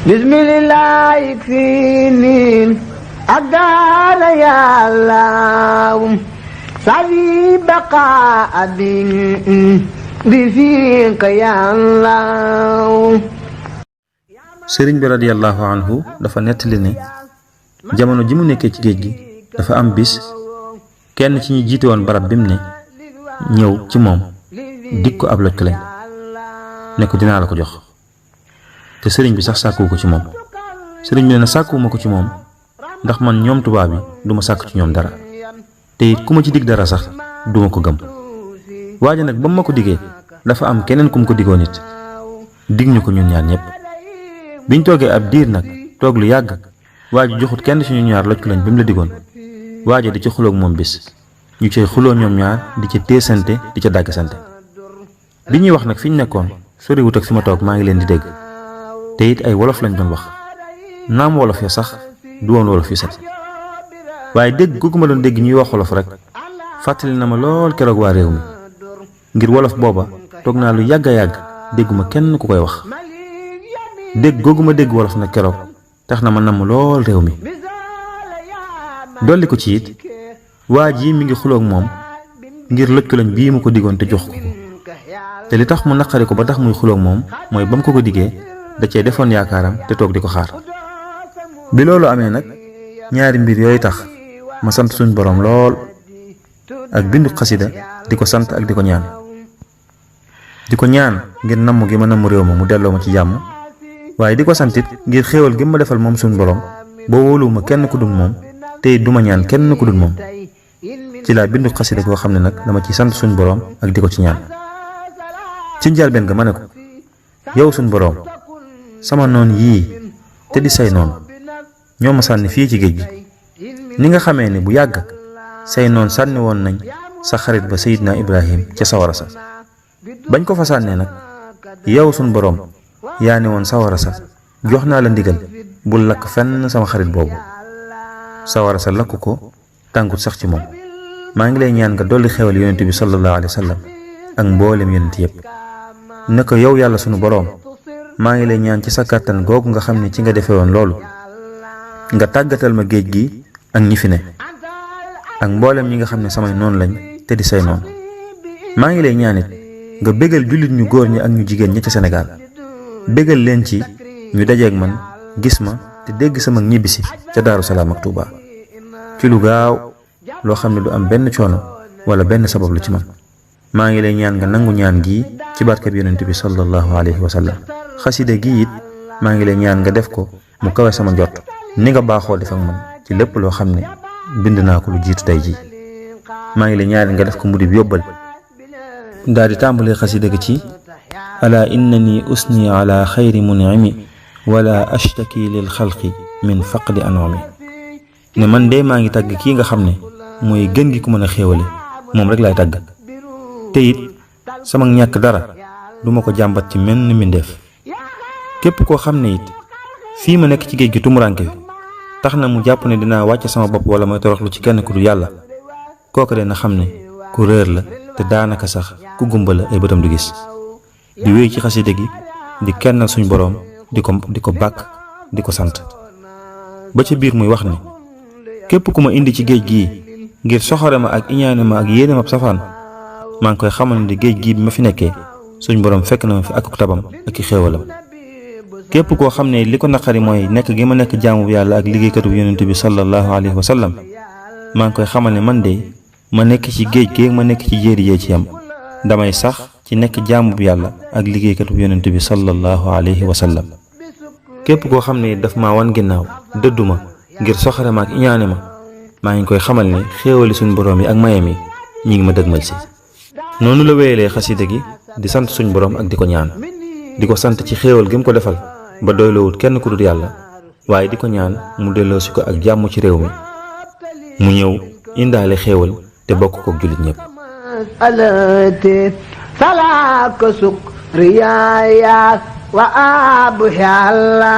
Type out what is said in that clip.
bismillah yakfini adana ya Allah sabi baqa bi fiqa ya Allah. sëriñ bi radiyallahu anhu dafa nettali ne jamono ji mu nekkee ci géej gi dafa am bis kenn ci ñi jiite woon barab bi mu ne ñëw ci moom dig ko ab loj lañ ne ko dinaa la ko jox te sëriñ bi sax sàkkuwu ko ci moom. sëriñ bi ne na sàkkuwuma ko ci moom ndax man ñoom tubaab yi duma sàkk ci ñoom dara te it ku ma ci dig dara sax duma ko gëm. waaye nag ba mu ma ko digee dafa am keneen ku mu ko digoo nit dig ñu ko ñun ñaar ñëpp. biñ toogee ab diir nag toog lu yàgg waa ji joxut kenn ci ñu ñaar loj lañ bi mu la digoon waa ji di ci xuloog moom bis ñu cay xuloo ñoom ñaar di ca téesante di ca dàggsante. bi ñuy wax nag fi ñu nekkoon soriwut ak fi ma toog maa ngi leen di dégg te it ay wolof lañ doon wax naam wolof ya sax du woon wolof yu set waaye dégg googu ma doon dégg ñuy wax wolof rek fàttali na ma lool keroog waa réew mi ngir wolof booba toog naa lu yàgg a yàgg dégguma kenn ku koy wax. dégg googu ma dégg wolof nag keroog tax na ma namm lool réew mi. dolli ko ci it waa ji mi ngi xuloog moom ngir loj ko lañ bii mu ko digoon te jox ko te li tax mu naqari ko ba tax muy xuloog moom mooy ba mu ko digee da cee defoon yaakaaram te toog di ko xaar. bi loolu amee nag ñaari mbir yooyu tax ma sant suñ boroom lool ak bindu xasida di ko sant ak di ko ñaan. di ko ñaan ngir namm gi ma namm réew ma mu delloo ma ci jàmm waaye di ko santit ngir xéewal gi ma defal moom suñ boroom boo wóoluwuma kenn ku dul moom te duma ñaan kenn ku dul moom. ci laa bindu xasida koo xam ne nag dama ci sant suñ boroom ak di ko ci ñaan. ci njëlbéen ga ma ne ko yow suñ boroom sama noon yii te di say noon ñoo ma sànni fii ci géej gi ni nga xamee ne bu yàgg say noon sànni woon nañ sa xarit ba Seydina Ibrahim ca sawara sa bañ ko fa sànnee nag yow suñ boroom yaa ne woon sawara sa jox naa la ndigal bul lakk fenn sama xarit boobu. sawara sa lakk ko tànkut sax ci moom. maa ngi lay ñaan nga dolli xewal yonent bi sallallahu alayhi wa sallam ak mboolem yonent yépp ne ko yow yàlla sunu boroom maa ngi lay ñaan ci sa kàttan googu nga xam ne ci nga defee woon loolu nga tàggatal ma géej gi ak ñi fi ne ak mboolem ñi nga xam ne samay noon lañ te di say noon. maa ngi lay ñaanit nga bégal jullit ñu góor ñi ak ñu jigéen ñi ci Sénégal bégal leen ci ñu dajeeg man gis ma te dégg sama ñibbisi ca Daaru Salaam ak Tuuba ci lu gaaw loo xam ne du am benn coono wala benn sabab lu ci man. maa ngi lay ñaan nga nangu ñaan gii ci barkeb yonent bi sallallahu alayhi wa sallam. xaside gii it maa ngi lay ñaan nga def ko mu kawe sama njort ni nga baaxoo def ak man ci lépp loo xam ne bind naa ko lu jiitu tey jii. maa ngi lay ñaan nga def ko mu di yóbbal. daal di tàmbalee xaside gi ci ala innani usni ala xayri mun'imi wala ashtaki lil xalqi min faqdi an'ami ne man de maa ngi tàgg kii nga xam ne mooy gën gi ku mën a xéewale moom rek laay tàgg te it sama ñàkk dara duma ko jàmbat ci menn mbindeef. képp koo xam ne it fii ma nekk ci géej gi tumuranke tax na mu jàpp ne dinaa wàcc sama bopp wala may toroxlu ci kenn ku du yàlla kooku de na xam ne ku réer la te daanaka sax ku gumba la ay bëtam du gis. di wéy ci xaside gi di kennal suñ boroom di ko bàkk di ko sant ba ca biir muy wax ne képp ku ma indi ci géej gii ngir soxore ma ak iñaane ma ak yéene ma safaan maa ngi koy xamal ne géej gii bi ma fi nekkee suñ boroom fekk na ma fi ak tabam ak i xéewalam. képp koo xam ne li ko naqari mooy nekk gi ma nekk jaamu bu yàlla ak liggéeykatu bu yonent bi sallallahu alayhi wa sallam maa ngi koy xamal ne man de ma nekk ci géej géeg ma nekk ci jéeri jee ci yam damay sax ci nekk jaamu bu yàlla ak liggéeykatu bu yonent bi sallallahu alayhi wa sallam. képp koo xam ne daf maa wan ginnaaw dëddu ma ngir soxare ma ak iñaane ma maa ngi koy xamal ne xéewali suñ boroom yi ak mayam yi ñi ngi ma dëgmal si. noonu la wéyalee xasida gi di sant suñ boroom ak di ko ñaan di ko sant ci xéewal gi mu ko defal ba doylowut kenn ku dul yàlla waaye di ko ñaan mu delloosi ko ak jàmm ci réew mi mu ñëw indaale xéewal te bokk ko jullit ñépp. salaaka sukriya wa abu yàlla